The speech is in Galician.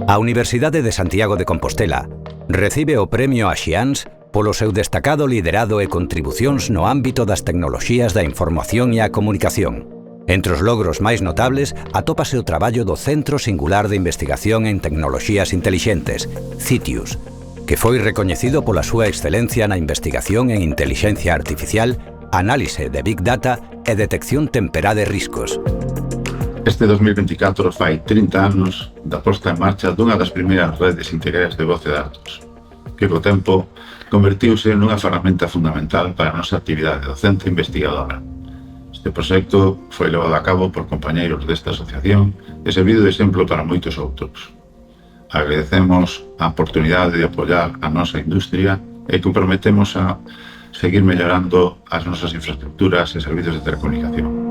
A Universidade de Santiago de Compostela recibe o Premio Axians polo seu destacado liderado e contribucións no ámbito das tecnoloxías da información e a comunicación. Entre os logros máis notables atópase o traballo do Centro Singular de Investigación en Tecnoloxías Intelixentes, CITIUS, que foi recoñecido pola súa excelencia na investigación en inteligencia artificial, análise de Big Data e detección temperá de riscos. Este 2024 fai 30 anos da posta en marcha dunha das primeiras redes integradas de voz e datos, que co tempo convertiuse nunha ferramenta fundamental para a nosa actividade docente e investigadora. Este proxecto foi levado a cabo por compañeiros desta asociación e servido de exemplo para moitos outros. Agradecemos a oportunidade de apoiar a nosa industria e comprometemos a seguir mellorando as nosas infraestructuras e servizos de telecomunicación.